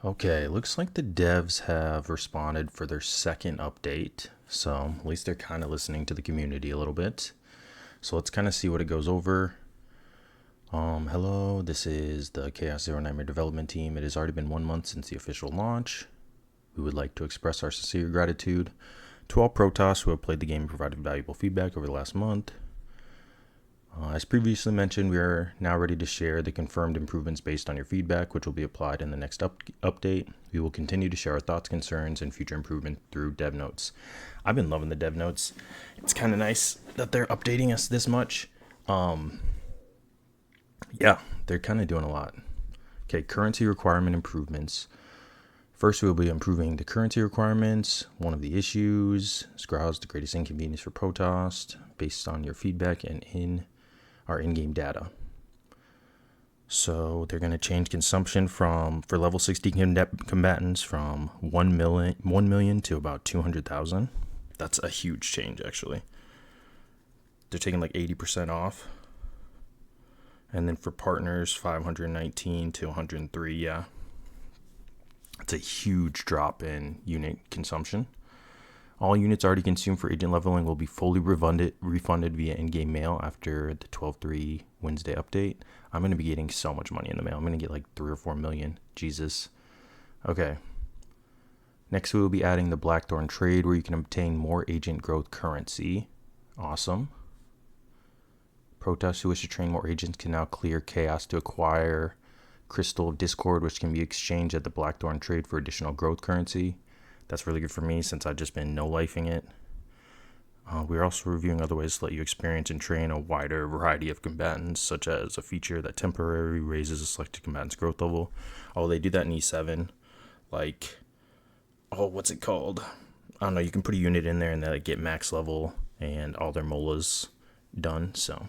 Okay, looks like the devs have responded for their second update. So at least they're kind of listening to the community a little bit. So let's kind of see what it goes over. Hello, this is the Chaos Zero Nightmare development team. It has already been 1 month since the official launch. We would like to express our sincere gratitude to all Protoss who have played the game and provided valuable feedback over the last month. As previously mentioned, we are now ready to share the confirmed improvements based on your feedback, which will be applied in the next update. We will continue to share our thoughts, concerns, and future improvement through dev notes. I've been loving the dev notes. It's kind of nice that they're updating us this much. Yeah, they're kind of doing a lot. Okay, currency requirement improvements. First, we'll be improving the currency requirements. One of the issues is the greatest inconvenience for Protoss based on your feedback and in our in-game data. So they're going to change consumption for level 60 combatants from 1 million to about 200,000. That's a huge change, actually. They're taking like 80% off. And then for partners, 519 to 103. Yeah, it's a huge drop in unit consumption. All units already consumed for agent leveling will be fully refunded via in-game mail after the 12.3 Wednesday update. I'm going to be getting so much money in the mail. I'm going to get like 3 or 4 million. Jesus. Okay. Next, we will be adding the Blackthorn trade where you can obtain more agent growth currency. Awesome. Protoss who wish to train more agents can now clear chaos to acquire Crystal of Discord, which can be exchanged at the Blackthorn trade for additional growth currency. That's really good for me since I've just been no-lifing it. We're also reviewing other ways to let you experience and train a wider variety of combatants, such as a feature that temporarily raises a selected combatant's growth level. Oh, they do that in E7. What's it called? I don't know, you can put a unit in there and they get max level and all their molas done, so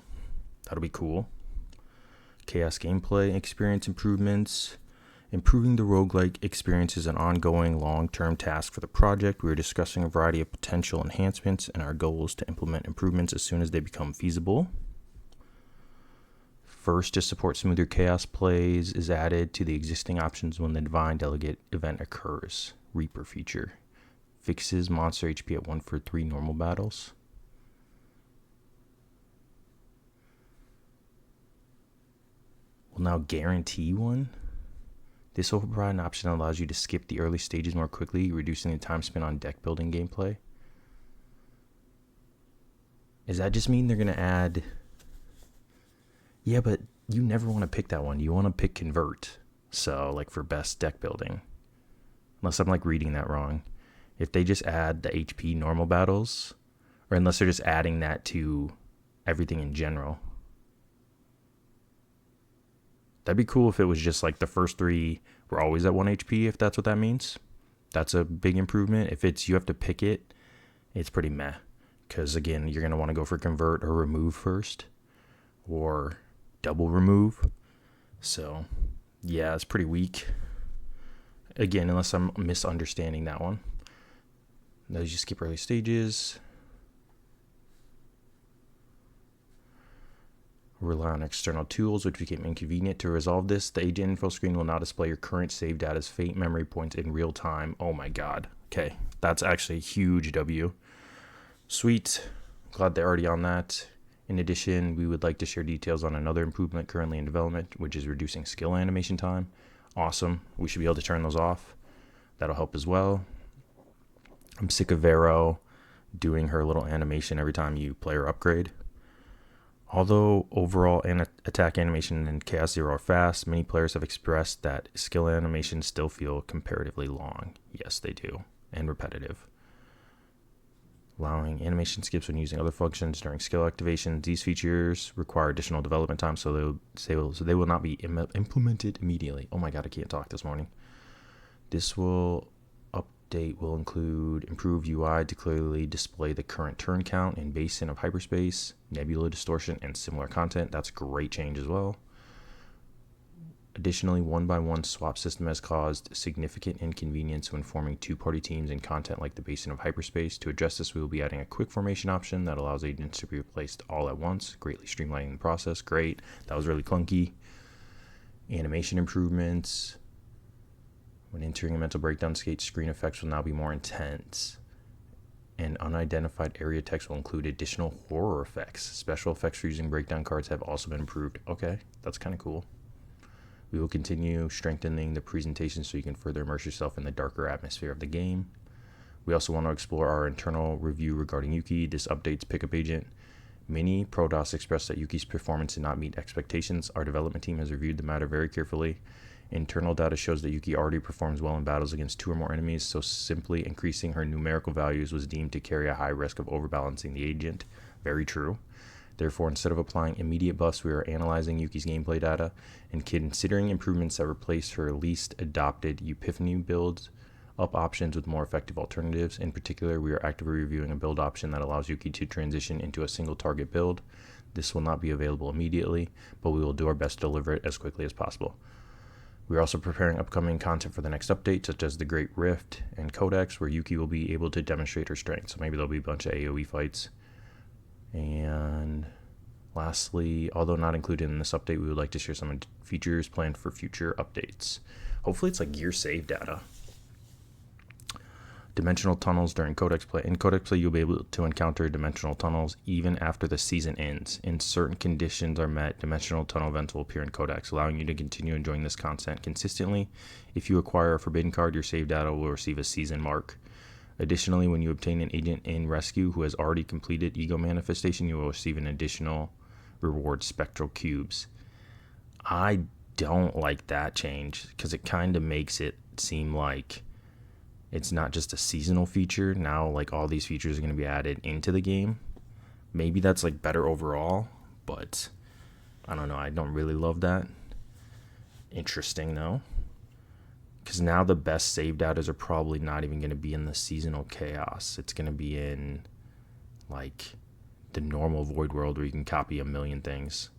that'll be cool. Chaos gameplay experience improvements. Improving the roguelike experience is an ongoing long-term task for the project. We are discussing a variety of potential enhancements, and our goal is to implement improvements as soon as they become feasible. First, to support smoother chaos plays is added to the existing options when the Divine Delegate event occurs. Reaper feature. Fixes monster HP at 1 for 3 normal battles. Will now guarantee one. This will provide an option that allows you to skip the early stages more quickly, reducing the time spent on deck building gameplay. Does that just mean they're going to add... Yeah, but you never want to pick that one. You want to pick Convert. So, like for best deck building. Unless I'm like reading that wrong. If they just add the HP normal battles, or unless they're just adding that to everything in general. That'd be cool if it was just like the first 3 were always at 1 HP, if that's what that means. That's a big improvement. If it's you have to pick it, it's pretty meh. Because again, you're going to want to go for convert or remove first. Or double remove. So, yeah, it's pretty weak. Again, unless I'm misunderstanding that one. Those you skip early stages. Rely on external tools, which became inconvenient. To resolve this, the agent info screen will now display your current save data's fate memory points in real time. Oh my god. Okay, that's actually a huge W. Sweet. Glad they're already on that. In addition, we would like to share details on another improvement currently in development, which is reducing skill animation time. Awesome. We should be able to turn those off. That'll help as well. I'm sick of Vero doing her little animation every time you play or upgrade. Although overall attack animation in Chaos Zero are fast, many players have expressed that skill animations still feel comparatively long. Yes, they do. And repetitive. Allowing animation skips when using other functions during skill activations. These features require additional development time, so they will not be implemented immediately. Oh my god, I can't talk this morning. This update will include improved UI to clearly display the current turn count and basin of hyperspace, nebula distortion, and similar content. That's a great change as well. Additionally, 1x1 swap system has caused significant inconvenience when forming 2-party teams in content like the basin of hyperspace. To address this, we will be adding a quick formation option that allows agents to be replaced all at once, greatly streamlining the process. Great. That was really clunky. Animation improvements. When entering a mental breakdown state, screen effects will now be more intense. And unidentified area text will include additional horror effects. Special effects for using breakdown cards have also been improved. Okay, that's kind of cool. We will continue strengthening the presentation so you can further immerse yourself in the darker atmosphere of the game. We also want to explore our internal review regarding Yuki. This update's pickup agent. Many Protoss expressed that Yuki's performance did not meet expectations. Our development team has reviewed the matter very carefully. Internal data shows that Yuki already performs well in battles against 2 or more enemies, so simply increasing her numerical values was deemed to carry a high risk of overbalancing the agent. Very true. Therefore, instead of applying immediate buffs, we are analyzing Yuki's gameplay data and considering improvements that replace her least adopted Epiphany builds up options with more effective alternatives. In particular, we are actively reviewing a build option that allows Yuki to transition into a single target build. This will not be available immediately, but we will do our best to deliver it as quickly as possible. We are also preparing upcoming content for the next update, such as the Great Rift and Codex, where Yuki will be able to demonstrate her strength. So maybe there'll be a bunch of AoE fights. And lastly, although not included in this update, we would like to share some features planned for future updates. Hopefully it's like gear save data. Dimensional tunnels during Codex play. In Codex play, you'll be able to encounter dimensional tunnels even after the season ends. In certain conditions are met, dimensional tunnel events will appear in Codex, allowing you to continue enjoying this content consistently. If you acquire a forbidden card, your save data will receive a season mark. Additionally, when you obtain an agent in Rescue who has already completed Ego Manifestation, you will receive an additional reward, Spectral Cubes. I don't like that change because it kind of makes it seem like it's not just a seasonal feature. Now, like, all these features are going to be added into the game. Maybe that's, like, better overall, but I don't know. I don't really love that. Interesting, though. Because now the best save data are probably not even going to be in the seasonal chaos. It's going to be in, like, the normal void world where you can copy a million things.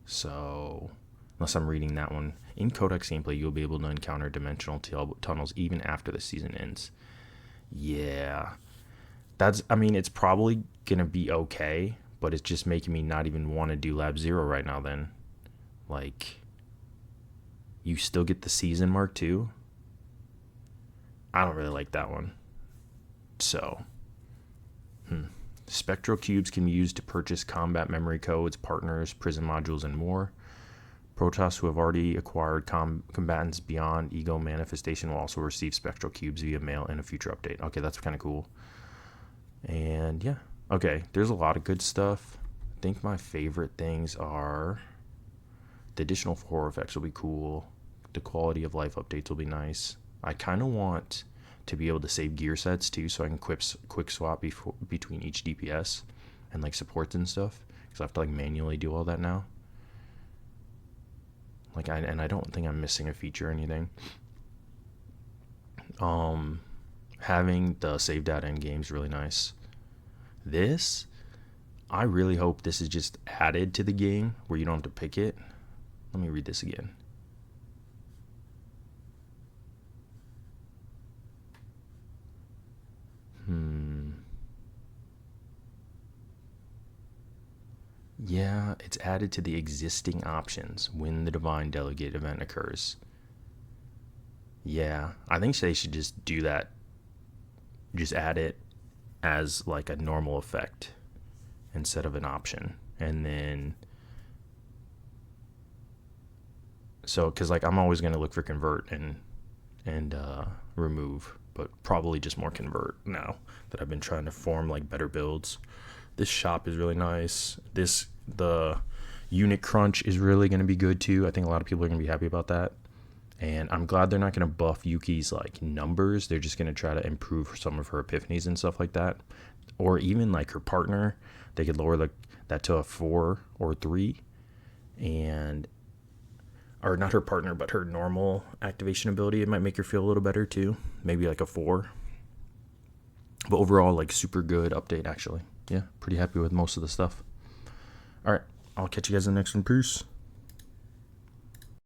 So, unless I'm reading that one. In Codex gameplay, you'll be able to encounter dimensional tunnels even after the season ends. Yeah. It's probably going to be okay, but it's just making me not even want to do Lab 0 right now then. Like, you still get the season mark too? I don't really like that one. So, Spectral Cubes can be used to purchase combat memory codes, partners, prison modules, and more. Protoss who have already acquired combatants beyond Ego Manifestation will also receive Spectral Cubes via mail in a future update. Okay, that's kind of cool. And yeah, okay, there's a lot of good stuff. I think my favorite things are the additional horror effects will be cool. The quality of life updates will be nice. I kind of want to be able to save gear sets too, so I can quick swap between each DPS and like supports and stuff, because I have to like manually do all that now. Like, I don't think I'm missing a feature or anything. Having the save data in game is really nice. This, I really hope this is just added to the game where you don't have to pick it. Let me read this again. Yeah, it's added to the existing options when the Divine Delegate event occurs. Yeah, I think they should just do that. Just add it as like a normal effect instead of an option. And then, so, because like I'm always going to look for convert and remove, but probably just more convert now that I've been trying to form like better builds. This shop is really nice. The unit crunch is really going to be good too. I think a lot of people are going to be happy about that. And I'm glad they're not going to buff Yuki's like numbers. They're just going to try to improve some of her epiphanies and stuff like that. Or even like her partner, they could lower that to a 4 or 3. Or not her partner, but her normal activation ability. It might make her feel a little better too. Maybe like a 4. But overall, like super good update actually. Yeah, pretty happy with most of the stuff. All right, I'll catch you guys in the next one. Peace.